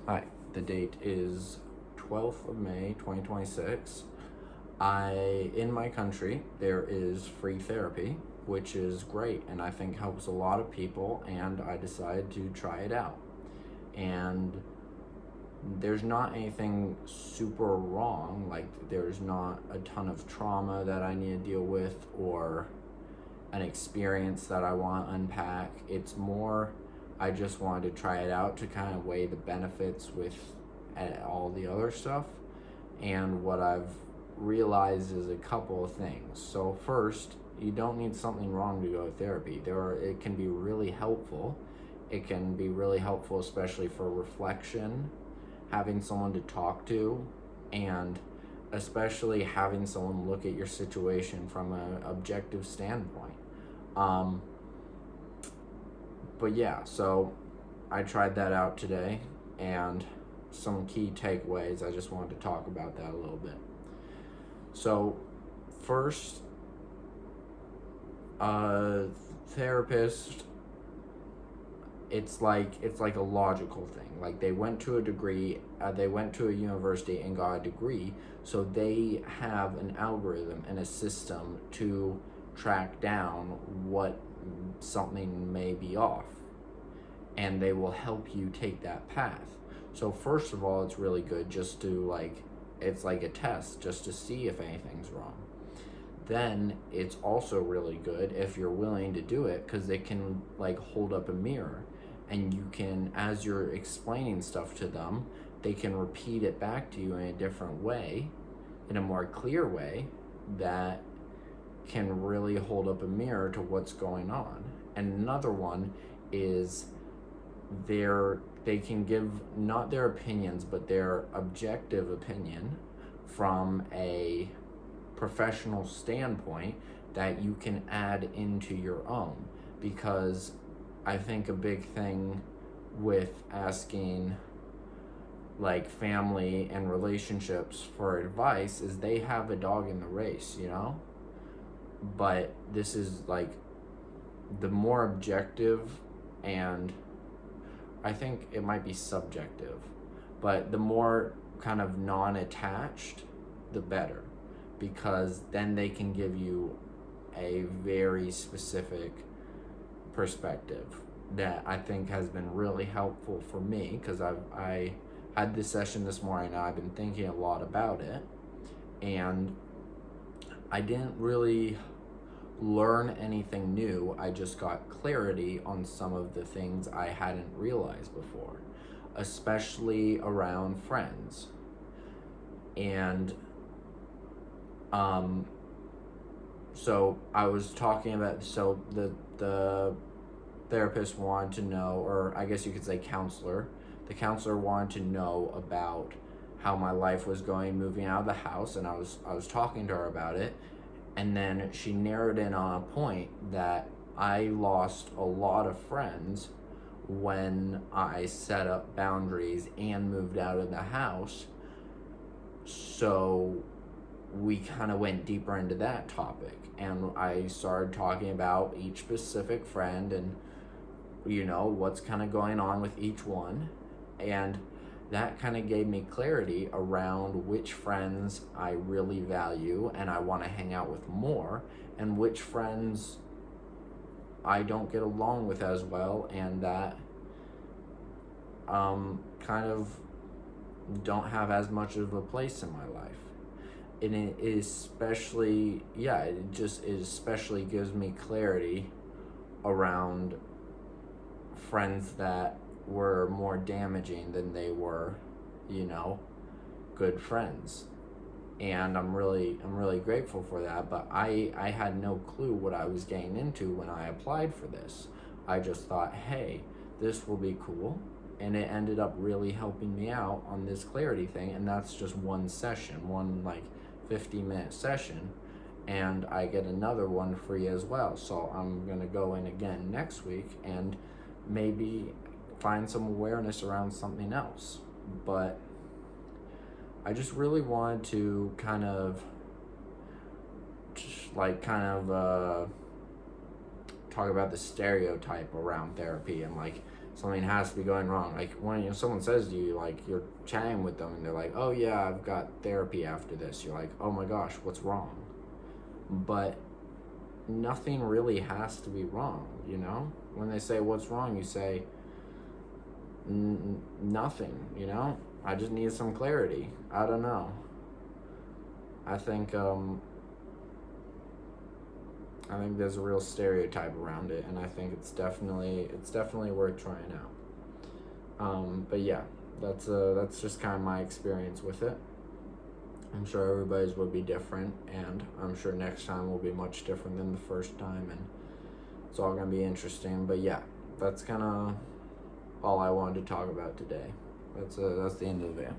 Hi, the date is 12th of May 2026. In my country, there is free therapy, which is great and I think helps a lot of people, and I decided to try it out. And there's not anything super wrong, like, there's not a ton of trauma that I need to deal with or an experience that I want to unpack. It's more, I just wanted to try it out to kind of weigh the benefits with all the other stuff. And what I've realized is a couple of things. So first, you don't need something wrong to go to therapy. It can be really helpful. It can be really helpful, especially for reflection, having someone to talk to, and especially having someone look at your situation from an objective standpoint. Um, but yeah, so I tried that out today, and some key takeaways. I just wanted to talk about that a little bit. So, first, therapist, it's like a logical thing. Like, they went to a university and got a degree, so they have an algorithm and a system to track down what something may be off, and they will help you take that path. So first of all, it's really good just to it's like a test just to see if anything's wrong. Then it's also really good if you're willing to do it, because they can hold up a mirror, and you can, as you're explaining stuff to them, they can repeat it back to you in a different way, in a more clear way, that can really hold up a mirror to what's going on. And another one is they can give not their opinions, but their objective opinion from a professional standpoint that you can add into your own. Because I think a big thing with asking family and relationships for advice is they have a dog in the race, but this is the more objective, and I think it might be subjective, but the more kind of non-attached, the better, because then they can give you a very specific perspective that I think has been really helpful for me, because I had this session this morning and I've been thinking a lot about it, and I didn't really learn anything new. I just got clarity on some of the things I hadn't realized before, especially around friends. And so I was talking about, so the therapist wanted to know, or I guess you could say counselor, the counselor wanted to know about how my life was going moving out of the house, and I was talking to her about it. And then she narrowed in on a point that I lost a lot of friends when I set up boundaries and moved out of the house. So we kind of went deeper into that topic, and I started talking about each specific friend and what's kind of going on with each one. And that kind of gave me clarity around which friends I really value and I want to hang out with more, and which friends I don't get along with as well, and that kind of don't have as much of a place in my life. And it especially gives me clarity around friends that were more damaging than they were, good friends. And I'm really grateful for that. But I had no clue what I was getting into when I applied for this. I just thought, hey, this will be cool. And it ended up really helping me out on this clarity thing. And that's just one session, one 50-minute session. And I get another one free as well. So I'm going to go in again next week and maybe find some awareness around something else. But I just really wanted to kind of talk about the stereotype around therapy, and something has to be going wrong. Like when someone says to you, like you're chatting with them and they're like, oh yeah, I've got therapy after this, you're like, oh my gosh, what's wrong? But nothing really has to be wrong, you know? When they say what's wrong, you say nothing, you know? I just need some clarity. I don't know. I think there's a real stereotype around it, and I think it's definitely worth trying out. But yeah, that's just kind of my experience with it. I'm sure everybody's will be different, and I'm sure next time will be much different than the first time, and it's all gonna be interesting. But yeah, that's kind of all I wanted to talk about today. That's the end of the video.